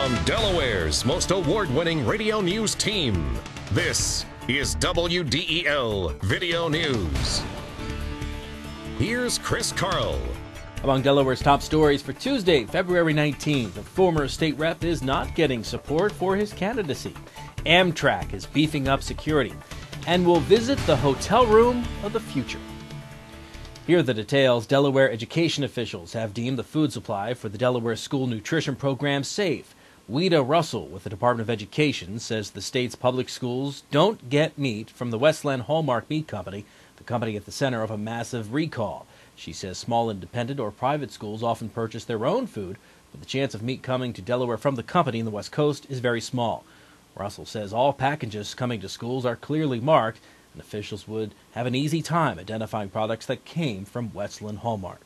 from Delaware's most award-winning radio news team. This is WDEL Video News. Here's Chris Carl. Among Delaware's top stories for Tuesday, February 19th, the former state rep is not getting support for his candidacy. Amtrak is beefing up security and will visit the hotel room of the future. Here are the details. Delaware education officials have deemed the food supply for the Delaware school nutrition program safe. Wida Russell with the Department of Education says the state's public schools don't get meat from the Westland Hallmark Meat Company, the company at the center of a massive recall. She says small independent or private schools often purchase their own food, but the chance of meat coming to Delaware from the company in the West Coast is very small. Russell says all packages coming to schools are clearly marked, and officials would have an easy time identifying products that came from Westland Hallmark.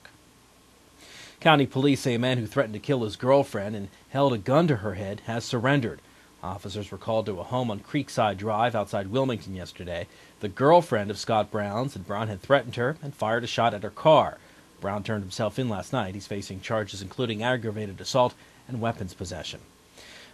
County police say a man who threatened to kill his girlfriend and held a gun to her head has surrendered. Officers were called to a home on Creekside Drive outside Wilmington yesterday. The girlfriend of Scott Brown said Brown had threatened her and fired a shot at her car. Brown turned himself in last night. He's facing charges including aggravated assault and weapons possession.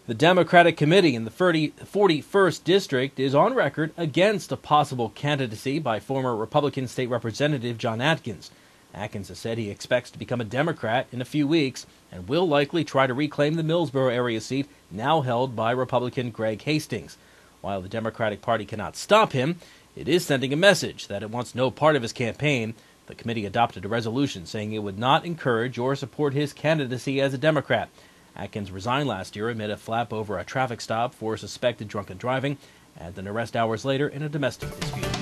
The Democratic committee in the 41st District is on record against a possible candidacy by former Republican State Representative John Atkins. Atkins has said he expects to become a Democrat in a few weeks and will likely try to reclaim the Millsboro area seat now held by Republican Greg Hastings. While the Democratic Party cannot stop him, it is sending a message that it wants no part of his campaign. The committee adopted a resolution saying it would not encourage or support his candidacy as a Democrat. Atkins resigned last year amid a flap over a traffic stop for suspected drunken driving and an arrest hours later in a domestic dispute.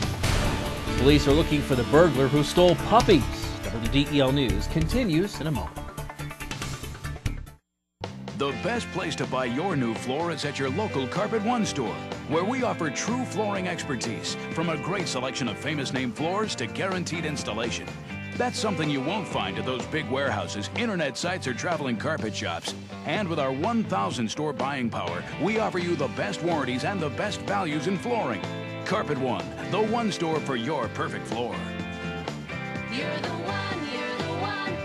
Police are looking for the burglar who stole puppies. WDEL News continues in a moment. The best place to buy your new floor is at your local Carpet One store, where we offer true flooring expertise, from a great selection of famous name floors to guaranteed installation. That's something you won't find at those big warehouses, internet sites, or traveling carpet shops. And with our 1,000 store buying power, we offer you the best warranties and the best values in flooring. Carpet One, the one store for your perfect floor. You're the one, you're the one.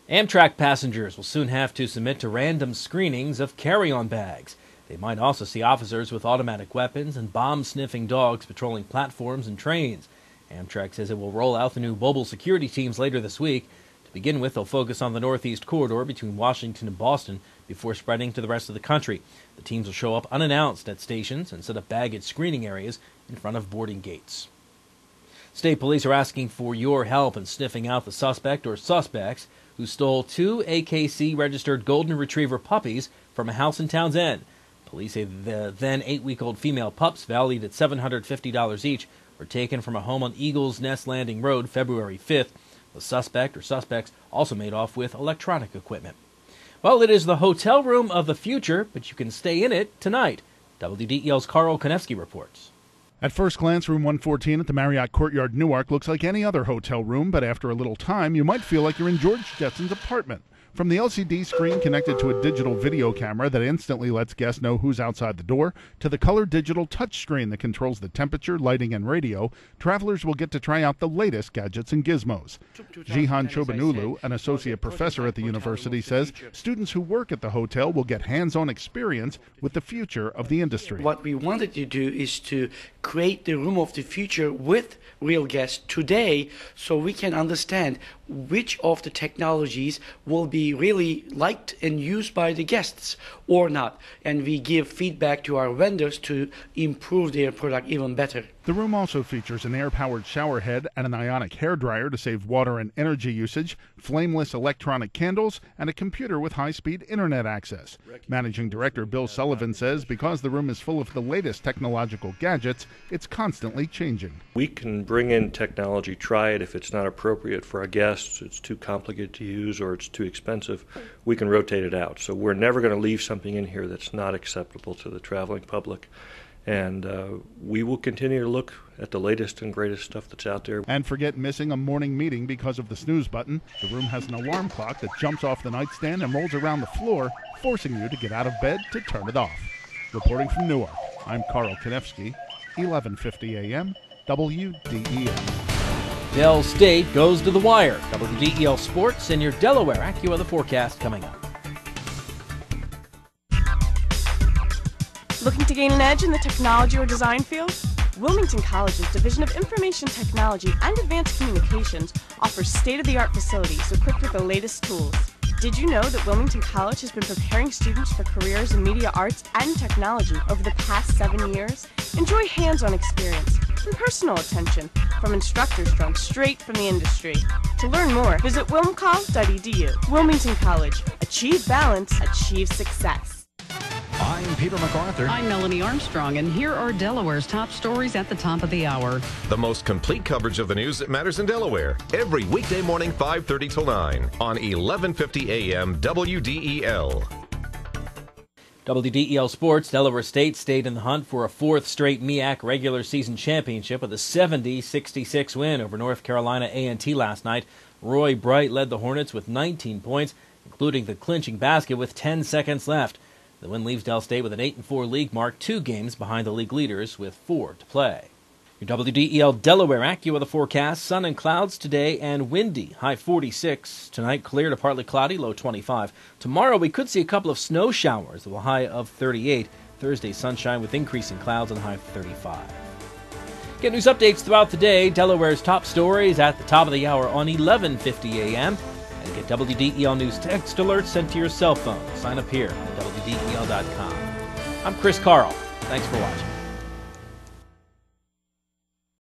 Amtrak passengers will soon have to submit to random screenings of carry-on bags. They might also see officers with automatic weapons and bomb-sniffing dogs patrolling platforms and trains. Amtrak says it will roll out the new mobile security teams later this week. To begin with, they'll focus on the Northeast corridor between Washington and Boston before spreading to the rest of the country. The teams will show up unannounced at stations and set up baggage screening areas in front of boarding gates. State police are asking for your help in sniffing out the suspect or suspects who stole 2 AKC-registered Golden Retriever puppies from a house in Towns End. Police say the then 8-week-old female pups, valued at $750 each, were taken from a home on Eagles Nest Landing Road February 5th. The suspect or suspects also made off with electronic equipment. Well, it is the hotel room of the future, but you can stay in it tonight. WDEL's Carl Konevsky reports. At first glance, room 114 at the Marriott Courtyard Newark looks like any other hotel room, but after a little time, you might feel like you're in George Jetson's apartment. From the LCD screen connected to a digital video camera that instantly lets guests know who's outside the door, to the color digital touchscreen that controls the temperature, lighting, and radio, travelers will get to try out the latest gadgets and gizmos. Jihan Chobanulu, an associate professor at the university, says students who work at the hotel will get hands-on experience with the future of the industry. What we wanted to do is to create the room of the future with real guests today, so we can understand which of the technologies will be really liked and used by the guests or not. And we give feedback to our vendors to improve their product even better. The room also features an air-powered shower head and an ionic hairdryer to save water and energy usage, flameless electronic candles, and a computer with high-speed internet access. Managing Director Bill Sullivan says because the room is full of the latest technological gadgets, it's constantly changing. We can bring in technology, try it. If it's not appropriate for our guests, it's too complicated to use, or it's too expensive, we can rotate it out. So we're never going to leave something in here that's not acceptable to the traveling public. And we will continue to look at the latest and greatest stuff that's out there. And forget missing a morning meeting because of the snooze button. The room has an alarm clock that jumps off the nightstand and rolls around the floor, forcing you to get out of bed to turn it off. Reporting from Newark, I'm Carl Konevsky, 1150 AM, WDEL. Del State goes to the wire. WDEL Sports and your Delaware AccuWeather forecast coming up. Looking to gain an edge in the technology or design field? Wilmington College's Division of Information Technology and Advanced Communications offers state-of-the-art facilities equipped with the latest tools. Did you know that Wilmington College has been preparing students for careers in media arts and technology over the past 7 years? Enjoy hands-on experience and personal attention from instructors drawn straight from the industry. To learn more, visit wilmcol.edu. Wilmington College. Achieve balance, achieve success. I'm Peter MacArthur. I'm Melanie Armstrong, and here are Delaware's top stories at the top of the hour. The most complete coverage of the news that matters in Delaware. Every weekday morning, 5:30 till 9 on 1150 AM WDEL. WDEL Sports, Delaware State stayed in the hunt for a fourth straight MEAC regular season championship with a 70-66 win over North Carolina A&T last night. Roy Bright led the Hornets with 19 points, including the clinching basket with 10 seconds left. The win leaves Del State with an 8-4 league mark, 2 games behind the league leaders with 4 to play. Your WDEL Delaware AccuWeather forecast: sun and clouds today and windy, high 46. Tonight clear to partly cloudy, low 25. Tomorrow we could see a couple of snow showers with a high of 38. Thursday sunshine with increasing clouds and a high of 35. Get news updates throughout the day. Delaware's top stories at the top of the hour on 1150 a.m. And get WDEL News text alerts sent to your cell phone. Sign up here at WDEL.com. I'm Chris Carl. Thanks for watching.